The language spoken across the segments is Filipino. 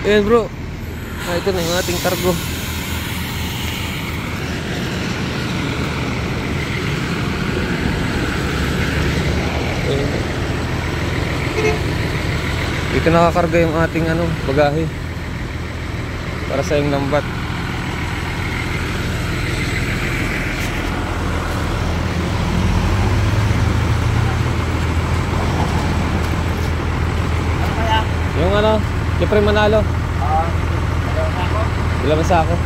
Ayan bro. Ito na yung ating cargo. Dito nakakarga yung ating bagahe para sa yung lambat. Yung Jeffrey Manalo. Dalawang sako.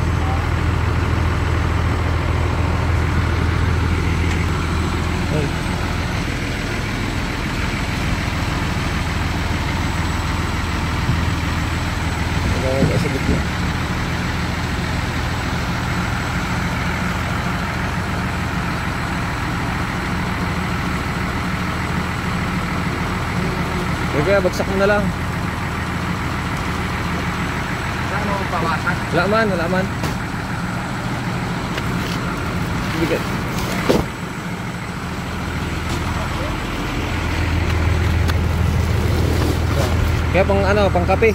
Sa gitna. Kaya bagsak mo na lang. Wala man. Bigat. Kaya pang kape.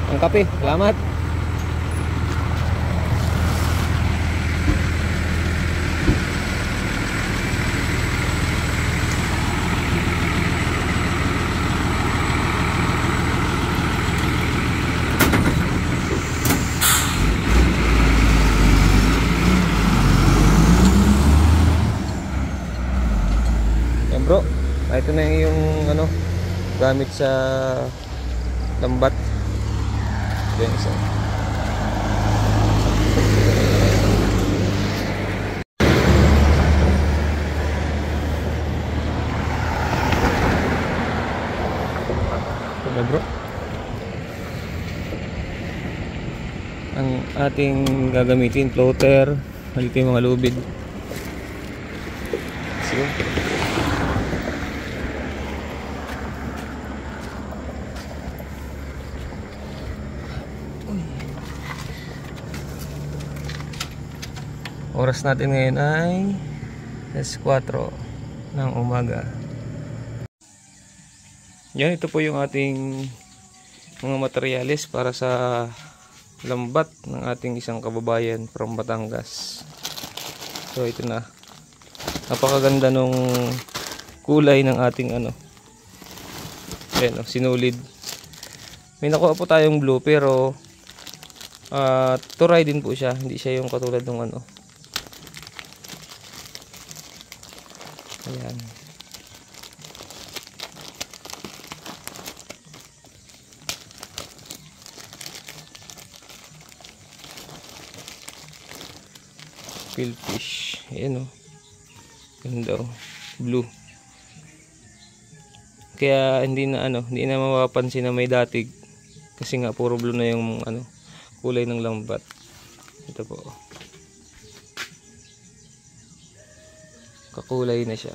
Pang kape, salamat. Bro, ito na yung gamit sa lambat. Yan isa. Ito bro, ang ating gagamitin floater. Dito yung mga lubid. So, oras natin ngayon ay 4 ng umaga. Yan, ito po yung ating mga materyales para sa lambat ng ating isang kababayan from Batangas. So ito na. Napakaganda nung kulay ng ating ayan, sinulid. May nakuha po tayong blue pero turay din po siya. Hindi siya yung katulad ng ayan. Fieldfish. Ayan ganda blue. Kaya hindi na mapapansin na may datig kasi nga puro blue na yung kulay ng lambat. Ito po. Kakulay na siya.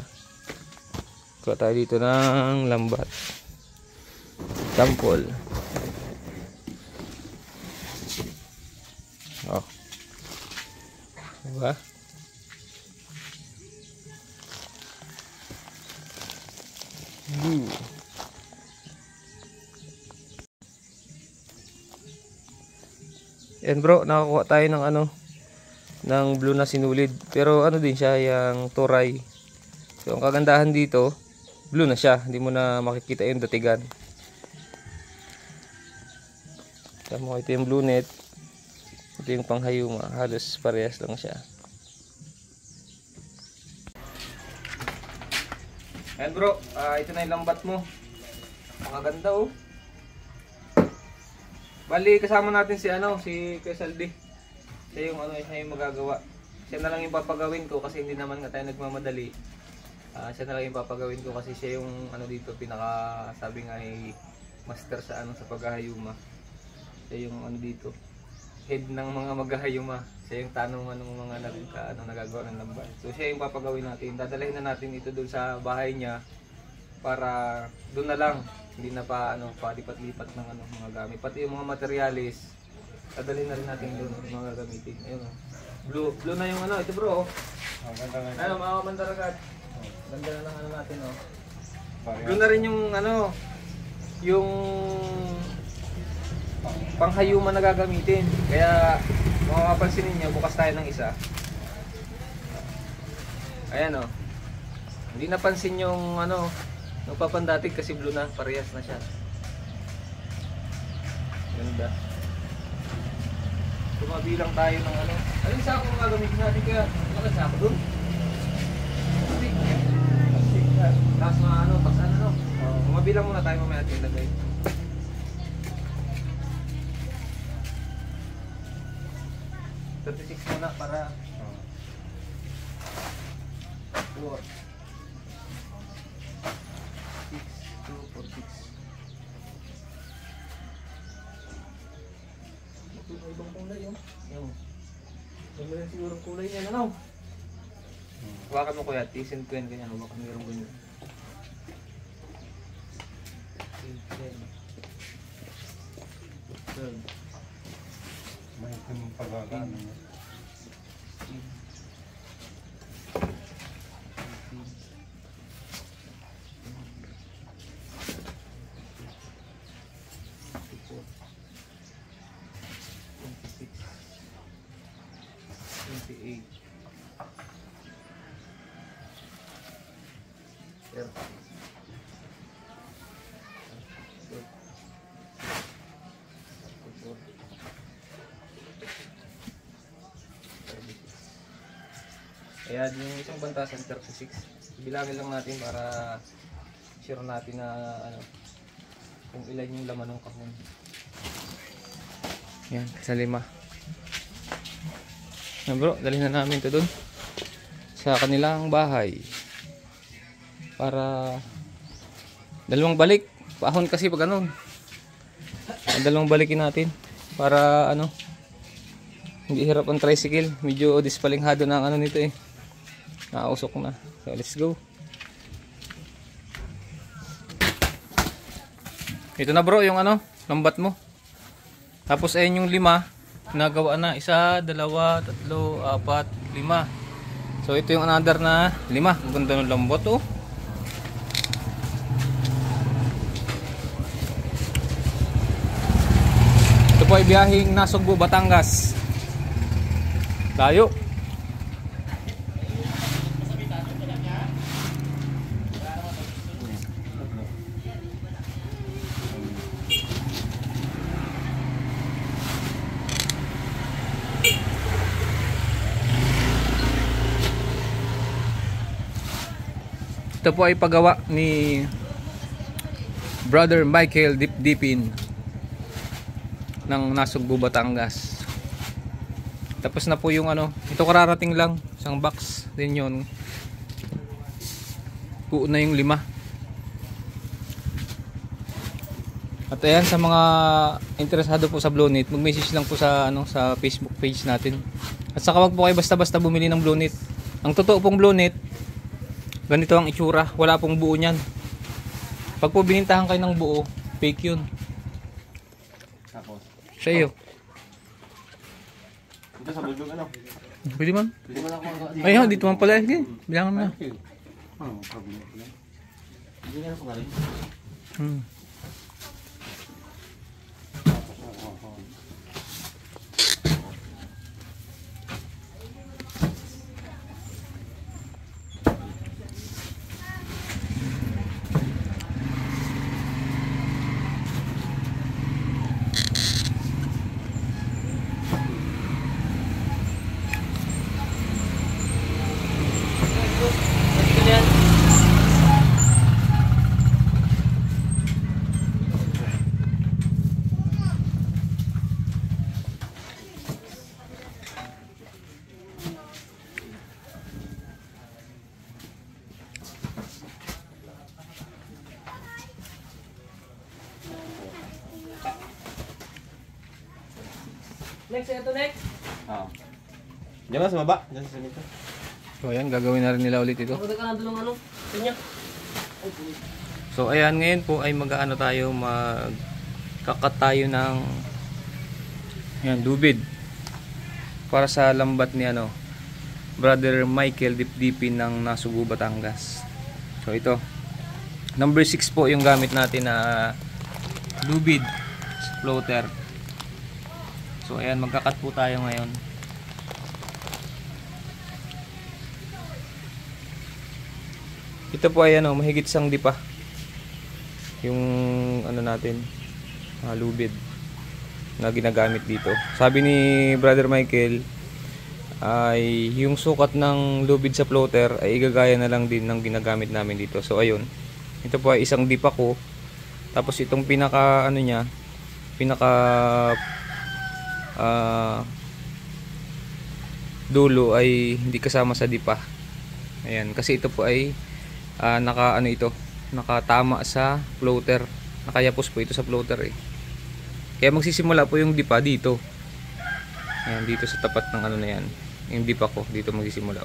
Kuha tayo dito ng lambat. Sample. Oh. Diba? Yan bro, nakakuha tayo ng ng blue na sinulid. Pero din siya yung turay. So ang kagandahan dito, blue na siya. Hindi mo na makikita yung datigan. Tama, ito yung blue net. Ito yung panghayuma. Halos parehas lang siya. Ayan bro, ito na yung lambat mo. Makaganda Bali kasama natin si Kesaldi. Siya yung magagawa. Siya na lang yung papagawin ko kasi hindi naman nga tayo nagmamadali. Siya na lang yung papagawin ko kasi siya yung dito pinaka sabi nga ay master sa sa paghahayuma. Siya yung dito head ng mga maghahayuma. Siya yung tanong ng mga nagagawa ng lambat. So siya yung papagawin natin. Dadalhin na natin ito doon sa bahay niya para doon na lang. Hindi na palipat-lipat ng mga gamit. Pati yung mga materialis, dadalhin na rin natin doon mga gagamitin. Ayun blue na yung ito bro. Mga mandaragat. Ganda na ng natin Blue na rin yung yung panghayuman na gagamitin. Kaya kung makapansin ninyo, bukas tayo ng isa. Ayan o. Hindi napansin yung ano, yung papandatig kasi blue na, parehas na siya. Ganda. Tumabilang tayo ng ano. Alin sa ako gagamitin natin kaya? Ano sa ako dun? Tapos mga ano, tapos ano no? Tumabilang muna tayo mamaya ating lagay. $36 muna para 4 6 2 4 6. Ito na ibang kulay yun. Yung mayroon siguro kulay niya ano. Hawakan mo kuya, tisin ko yan ganyan. Hawakan mo yung ganyan. May kanong pagagaan niya. Kaya yung isang bantasan 36. Bilangin lang natin para sure natin na ano kung ilan yung laman ng kahon. Yan, sa 5. Yan bro, dalhin na namin ito dun sa kanilang bahay. Para dalawang balik. Paahon kasi pag ano. Dalawang balikin natin para ano hindi hirap ang tricycle. Medyo dispalinghado na ang ano nito eh. Nakausok na. So let's go. Ito na bro yung ano, lambat mo. Tapos ayun yung 5. Nagawa na. 1, 2, 3, 4, 5. So ito yung another na 5. Ang ganda ng lambot oh. Ito po ay biyaheng Nasugbu, Batangas. Tayo. Ito po ay paggawa ni Brother Michael Dipdipin ng Nasugbu, Batangas. Tapos na po yung ano, ito kararating lang, isang box din yun. Buo na yung 5. At ayan, sa mga interesado po sa Blownet, mag-message lang po sa ano, sa Facebook page natin. At saka wag po kayo basta-basta bumili ng Blownet. Ang totoo pong Blownet, ganito ang itsura, wala pong buo niyan. Pag po binintahan kayo ng buo, fake yun. Tapos Sa iyo. ito sa bulldog ano? Pwede man? Pwede mo lang ako Ayun, dito man pala. Sige, bilangan mo na. Ano, problem ko lang. Hindi nga ako galing. Next, ito next. Oo. Diyan ka sa baba, diyan sa nito. So ayan, gagawin na rin nila ulit ito. Pagod ka na doon ng ano, kanya. So ayan, ngayon po ay mag-ano tayo, magkakat tayo ng yan, lubid para sa lambat ni ano, Brother Michael Dipdipin ng Nasugbu, Batangas. So ito, number 6 po yung gamit natin na lubid floater. So ayan, magka-cut po tayo ngayon. Ito po ay ano, mahigit isang dipa. Yung ano natin, lubid na ginagamit dito. Sabi ni Brother Michael ay yung sukat ng lubid sa floater ay igagaya na lang din ng ginagamit namin dito. So ayun, ito po ay isang dipa ko. Tapos itong pinaka ano niya, pinaka dulo ay hindi kasama sa dipa. Ayan, kasi ito po ay naka ano ito, nakatama sa floater. Nakayapos po ito sa floater eh. Kaya magsisimula po yung dipa dito. Ayan, dito sa tapat ng ano na yan. Yung dipa ko, dito magsisimula.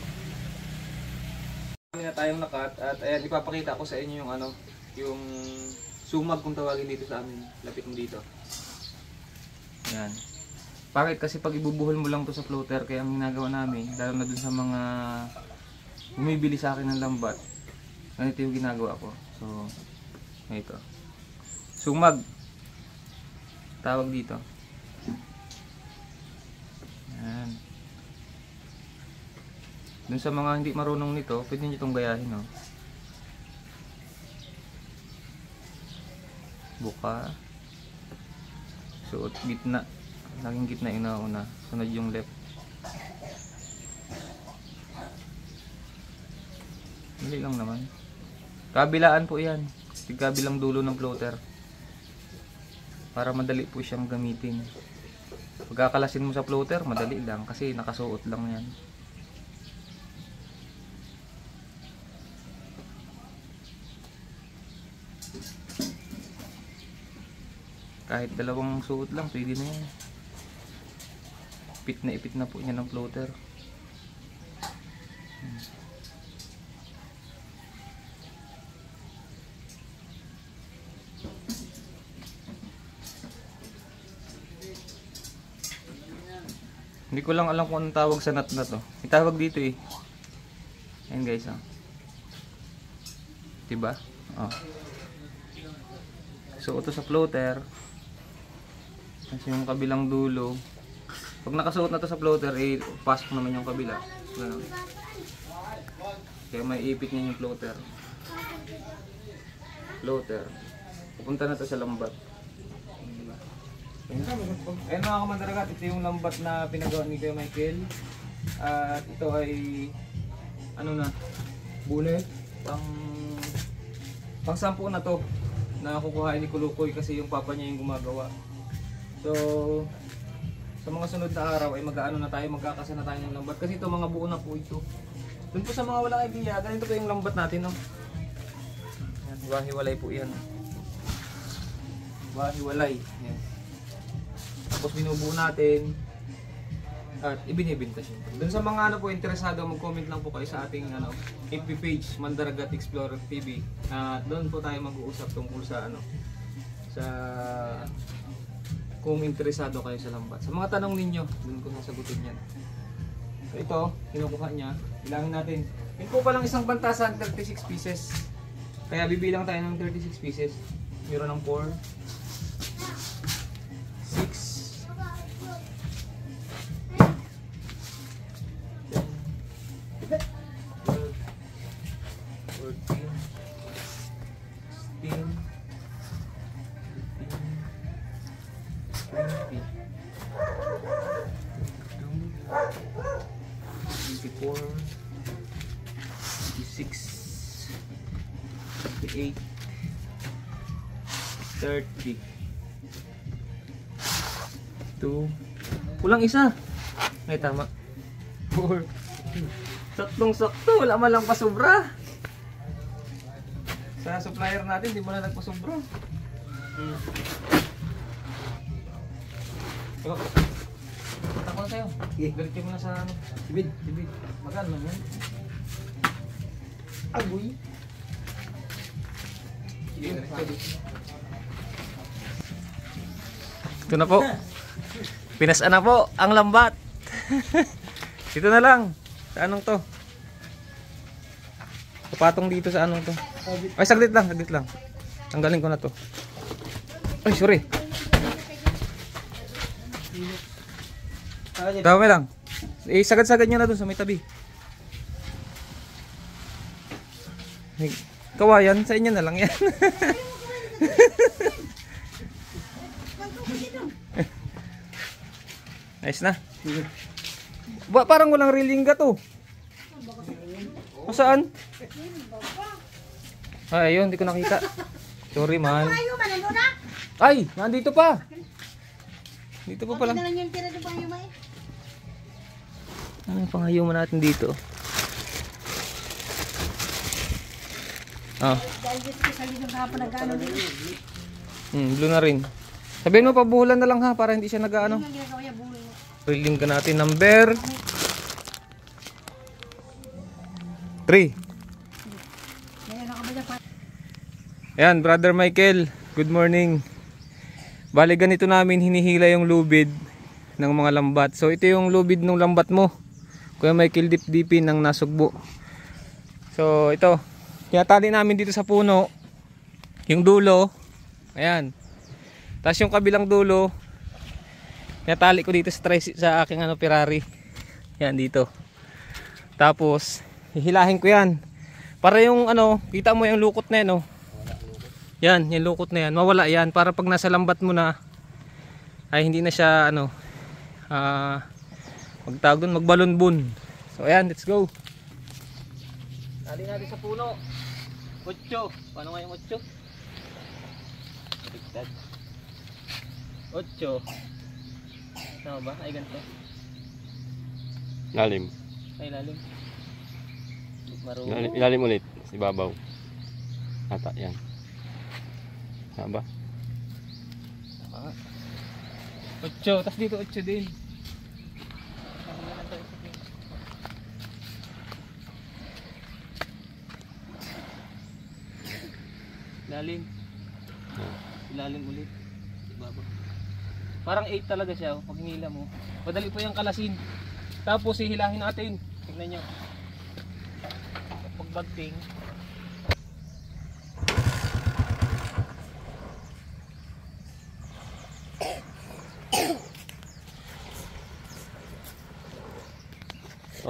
Kami na tayong nakat at ayan, ipapakita ko sa inyo yung ano, yung sumag kung tawagin dito sa amin. Lapit mo dito. Ayan. Bakit? Kasi pag ibubuhol mo lang to sa floater, kaya ang ginagawa namin, lalo na dun sa mga bumibili sa akin ng lambat, ganito yung ginagawa ko. So, ito. Sumag. Tawag dito. Ayan. Dun sa mga hindi marunong nito, pwede nyo itong gayahin, no? Buka. Suot gitna. Laging gitna inauna. Sunod yung left. Mali lang naman. Kabilaan po yan. Kabilang dulo ng floater. Para madali po siyang gamitin. Pagkakalasin mo sa floater, madali lang. Kasi nakasuot lang yan. Kahit dalawang suot lang, pwede na yan. Ipit na po niya ng floater. Hindi ko lang alam kung anong tawag sa nut na to. May tawag dito eh. Ayan guys, oh. Diba? Oh. So ito sa floater. Kasi yung kabilang dulo. Pag nakasuot na to sa floater, eh, pasok naman yung kabila. Ganun. Kaya may ipit niya yung floater. Pupunta na to sa lambat. Ayun mga kamandaragat, ito yung lambat na pinagawa ni Kuya Michael. At ito ay ano na, bullet pang sampu na to na kukuhain ni Kulukoy kasi yung papa niya yung gumagawa. So sa mga sunod na araw ay mag-aano na tayo, magkakasa na tayo ng lambat kasi ito mga buo na po ito. Dun po sa mga walang idea, ganito po yung lambat natin, no? Yan, hiwa-hiwalay po yan. Hiwa-hiwalay. Yan. Tapos binubuo natin at ibinibenta siya. Doon sa mga ano po interesado, mag-comment lang po kayo sa ating ano, FB page, Mandaragat Explorer TV. Doon po tayo mag-uusap tungkol sa ano, sa kung interesado kayo sa lambat. Sa mga tanong ninyo, doon ko sasagutin yan. So ito, kinukuha niya. Bilangin natin. Yun po palang isang bantasan, 36 pieces. Kaya bibilang tayo ng 36 pieces. Meron ng 4, 6, 30. 2. Kulang isa. May tama. 4. Saktong-sakto, wala man lang pasobra. Sa supplier natin, di mo na nagpasobra. Ito. Punta ko na sa'yo. Ganti mo na sa ano. Tibid. Magkano lang yan? Agoy. Ito na po. Pinasaan na po ang lambat. Dito na lang. Sa anong to? Kapatong dito sa anong to? Ay, saglit lang. Tanggalin ko na to. Ay, sorry. Dami lang. Sagad-sagad nyo na dun sa may tabi. Kawayan, sa inyo na lang yan. Ayos na. Parang walang reeling ka to. O saan? Ay, ayun, hindi ko nakita. Sorry man. Ay, nandito pa. Dito pa pala. Ano yung pangayuma natin dito? Ah. Blue na rin. Sabihin mo, pabuhulan na lang ha, para hindi siya nag-ano. Reeling ka natin, number 3. Ayan, Brother Michael, good morning. Bali ganito namin hinihila yung lubid ng mga lambat. So ito yung lubid ng lambat mo, Kuya Michael, dip-dipin ng nasugbo. So ito, tinatali namin dito sa puno yung dulo. Ayan. Tapos yung kabilang dulo tinatali ko dito sa aking Ferrari. Yan dito. Tapos hihilahin ko yan para yung kita mo yung lukot na yan, yan, yung lukot na yan, mawala yan, para pag nasa lambat mo na ay hindi na siya magtawag doon, magbalon-bun. So ayan, let's go. Tali natin sa puno. 8. Paano nga yung 8? Bigtad. 8. Tama ba? Ay ganito. Lalim. Ay lalim. Ilalim ulit. Ibabaw. Ata, yan. Tama ba? Tama. 8. Tapos dito 8 din. Ilalim. Ilalim ulit. Ibabaw. Parang 8 talaga siya. Pag hinila mo. Madali po yung kalasin. Tapos hihilahin natin. Tignan nyo. Pagbagting.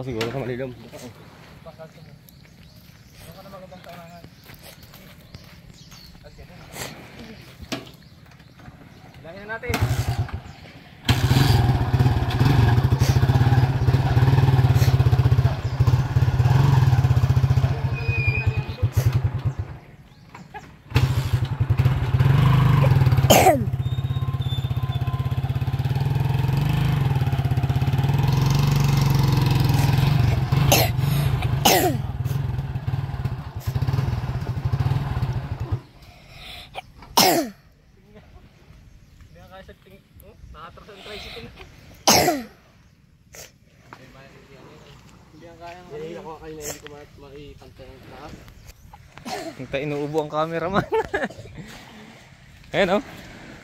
Siguro sa malilim. Hilahin na natin. Nakatras ang tricycle. Hindi ang kaya ng Hindi ako kayo na hindi ko maipantay ang lakas. Hintay, inuubo ang cameraman. Ayan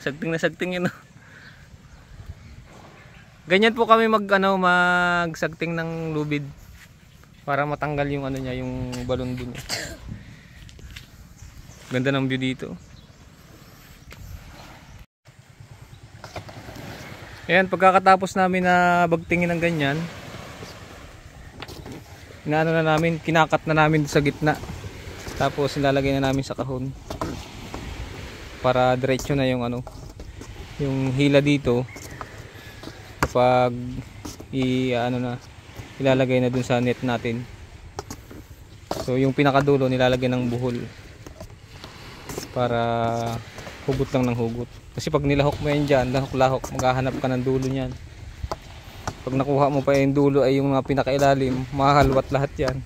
sagting na sagting yun Ganyan po kami magsagting ng lubid para matanggal yung niya, yung balon dun. Ganda ng view dito. Ayan, pagkakatapos namin na bagtingin ng ganyan, kinakat na namin sa gitna. Tapos ilalagay na namin sa kahon para diretso na yung yung hila dito kapag ilalagay na dun sa net natin. So yung pinakadulo nilalagay ng buhol para hugot lang ng hugot. Kasi pag nilahok mo yan dyan, lahok-lahok, maghahanap ka ng dulo nyan. Pag nakuha mo pa yung dulo ay yung mga pinakailalim, mahahalwat lahat yan.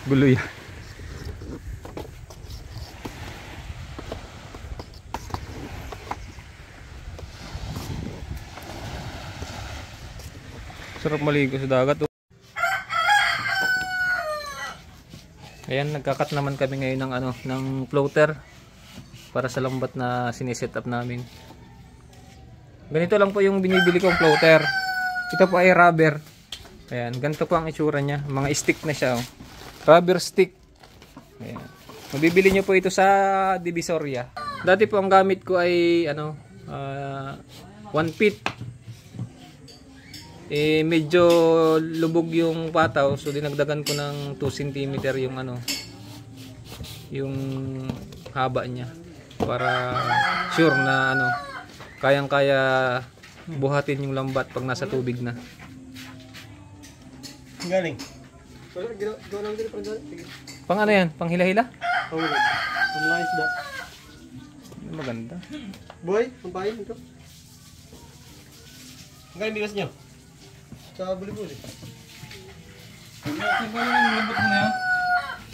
Gulo yan. Sarap maligo sa dagat. Ayan, nagkakat naman kami ngayon ng ng floater para sa lambat na siniset up namin. Ganito lang po yung binibili kong floater. Ito po ay rubber. Ayan, ganito po ang itsura niya. Mga stick na siya. Rubber stick. Ayan. Mabibili nyo po ito sa Divisoria. Dati po ang gamit ko ay 1 feet. Eh medyo lubog yung pataw, so dinagdagan ko ng 2 cm yung ano, yung haba niya para sure na ano, kayang-kaya buhatin yung lambat pag nasa tubig na. Galing. Gawa lang din pag sige. Pang ano yan? Pang hila-hila? Oh, ang mga isda. Maganda. Boy, pampain ito. Galing bigas nyo. Sa buli-buli.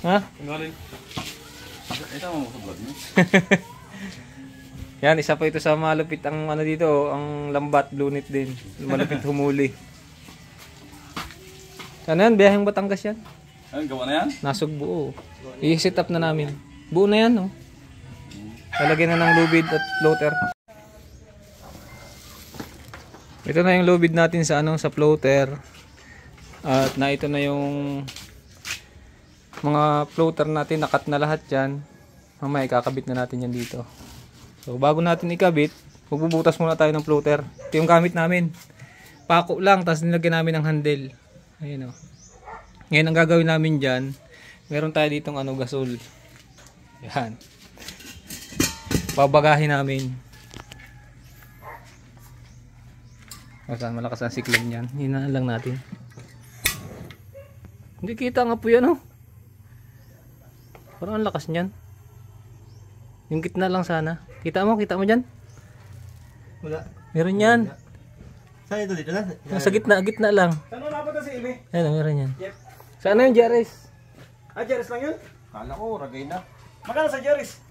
Ha? Galing. Ito mo sa vlog mo. Yan, isa pa ito sa malupit ang ano dito, ang lambat, lunit din. Malupit humuli. Ano yan? Biyaheng Batangas yan. Ano, gawa na yan? Nasog buo. I-set up na namin. Buo na yan, no? Lalagyan na ng lubid at floater. Ito na yung lubid natin sa ano, sa floater. At na ito na yung mga floater natin, nakat na lahat yan. Mamaya ikakabit na natin yan dito. So bago natin ikabit, magbubutas muna tayo ng floater. Ito yung gamit namin. Pako lang, tapos nilagyan namin ng handle. Ayun o. Ngayon ang gagawin namin dyan, meron tayo ditong ano, gasol. Yan. Babagahin namin. Saan malakas ang siklag niyan. Hinaan lang natin. Hindi kita nga po yan oh. Parang ang lakas niyan. Yung gitna lang sana. Kita mo dyan? Wala. Meron yan. Saan ito dito na? Sa gitna lang. Saan na pa si Ime? Ayun, meron yan. Yep. Saan na yung Jaris? Ah, Jeris lang yun? Kala ko, ragay na. Magkano sa Jeris?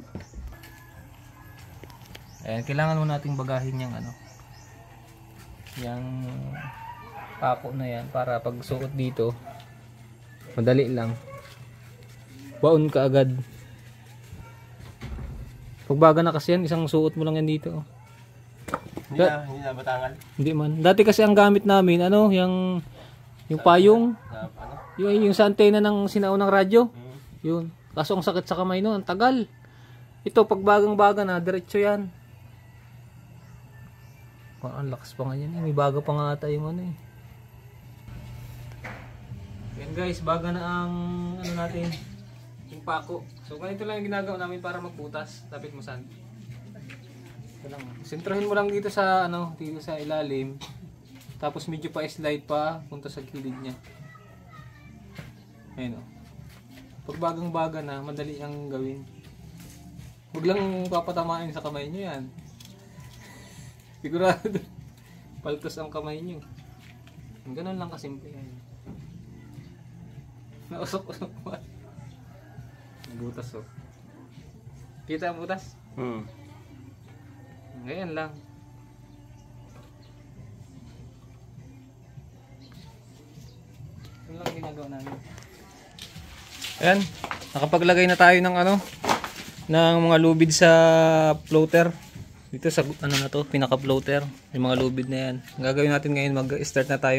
Ayan, kailangan mo nating bagahin yung ano. Yung pako na yan para pag suot dito madali lang. Baon ka agad. Pagbaga na kasi yan, isang suot mo lang yan dito. Hindi na batangan. Hindi man. Dati kasi ang gamit namin, ano, yung payong, Sa ano? yung sa antena ng sinaunang radyo. Yun. Kaso ang sakit sa kamay no, ang tagal. Ito, pagbagang-baga na, diretso yan. Ang lakas pa nga yan. May baga pa nga ata yung ano eh. Yan guys, baga na ang ano natin, yung pako. So ganito lang yung ginagawa namin para magbutas. Lapit mo saan. Ito lang. Sentrohin mo lang dito sa ano, dito sa ilalim. Tapos medyo pa slide pa punta sa gilid niya. Ayun o. Pag bagang baga na, madali ang gawin. Huwag lang papatamain sa kamay nyo yan. Sigurado. Paltos ang kamay nyo. Ganun lang kasimple yan. Nausok-usok pa. Butas oh. Kita ang butas? Ngayon lang. Yun lang ginagawa namin. Ayan. Nakapaglagay na tayo ng ano, ng mga lubid sa floater. Dito sa ano na to, pinaka floater, yung mga lubid na yan. Ang gagawin natin ngayon, mag-start na tayo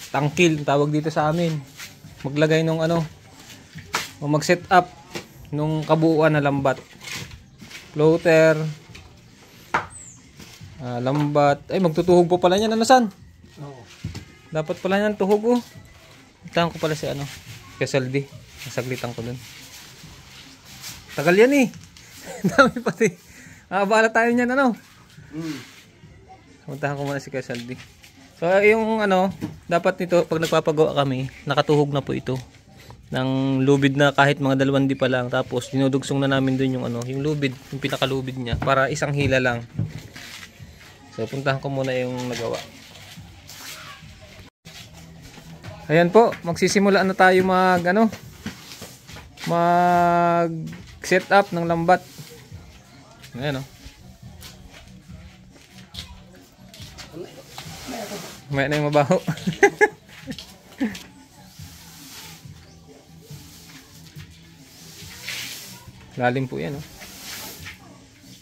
tangkil, tawag dito sa amin. Maglagay ng ano, o mag-set up nung kabuuan na lambat. Floater, lambat. Ay, magtutuhog po pala yan. Ano san? Oo. Dapat pala yan tuhog oh. Itahan ko pala si ano, Kesaldi. Nasaglitan ko dun. Tagal yan eh. Dami pati. Bala tayo niyan ano. Puntahan ko muna si Kesaldi. So yung ano, dapat nito pag nagpapagawa kami, nakatuhog na po ito ng lubid na kahit mga 2 di pa lang. Tapos dinudugsong na namin dun yung ano, yung lubid, yung pinakalubid niya para isang hila lang. So puntahan ko muna yung nagawa. Ayan po, magsisimula na tayo mag set up ng lambat. Ayan oh. May na yung mabaho. Lalim po yan oh.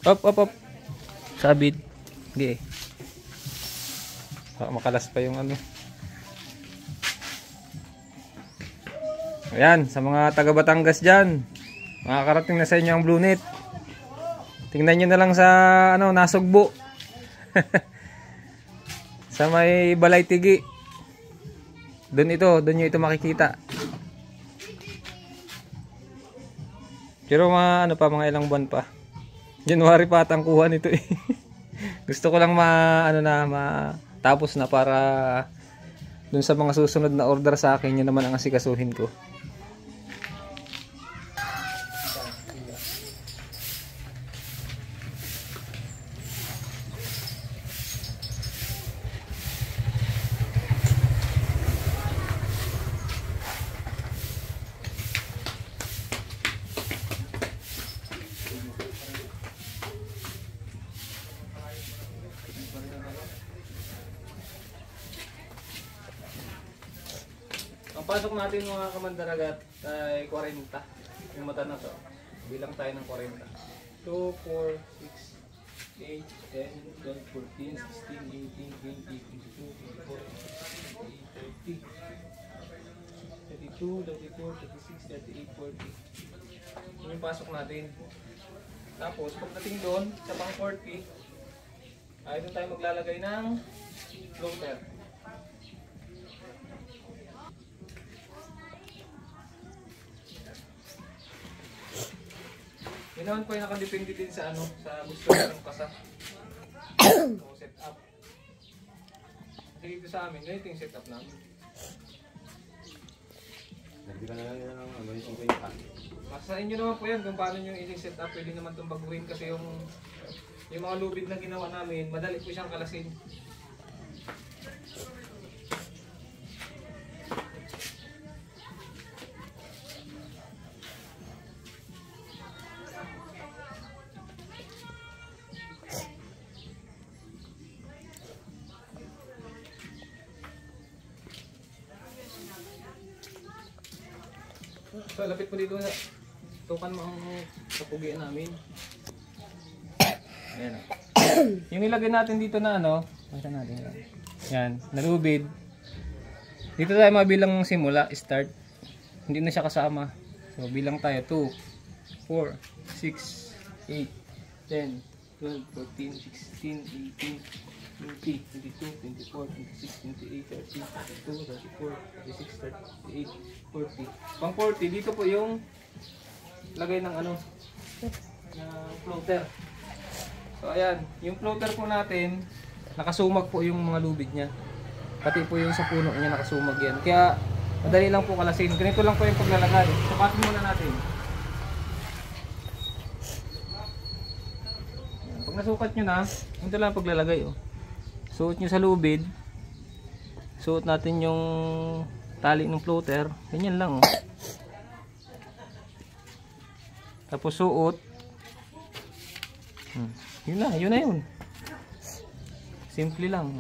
Up. Sabit. Hindi eh. Makalas pa yung ano. Ayan, sa mga taga Batangas dyan, makakarating na sa inyo ang Blue Net. Tingnan nyo na lang sa ano, Nasugbo. Sa may Balay Tigi. Doon nyo ito makikita. Pero mga mga ilang buwan pa. January pa atang kuha nito eh. Gusto ko lang matapos na para dun sa mga susunod na order sa akin, yun naman ang asikasuhin ko. Ang pasok natin mga kamandaragat ay 40. Yung mata na to. Bilang tayo ng 40. 2, 4, 6, 8, 10, 12, 14, 16, 18, 20, 22, 24, 25, 30, 32, 34, 36, 38, 40. Yun yung pasok natin. Tapos pagdating doon sa pang 40, ay doon tayo maglalagay ng floater. Yun naman po yung nakadepende din sa sa gusto ng kasa. O set up. Kasi dito sa amin, ganito yung set up namin. Hindi ka na lang yun yung 50. Sa inyo naman po yan kung paano nyo i-set up. Pwede naman itong baguhin kasi yung mga lubid na ginawa namin, madali po siyang kalasin. So, lapit mo dito na. Tukan mo ang kapugian namin. Ayan. Yung nilagay natin dito na pakita natin yan. Yan, nalubid. Dito tayo mabilang simula, start. Hindi na siya kasama. So, bilang tayo 2, 4, 6, 8, 10, 12, 14, 16, 18, 20, 22, 24, 26, 28, 30, 32, 34, 36, 38, 40. Pang 40, dito po yung lagay ng ng floater. So ayan, yung floater po natin, nakasumag po yung mga lubid niya. Pati po yung sa puno niya nakasumag yan. Kaya madali lang po kalasin. Ganito lang po yung paglalagay. Sukatin muna natin. Pag nasukat nyo na, ito lang paglalagay Suot nyo sa lubid. Suot natin yung tali ng floater. Ganyan lang Tapos suot. Yun na yun. Simple lang.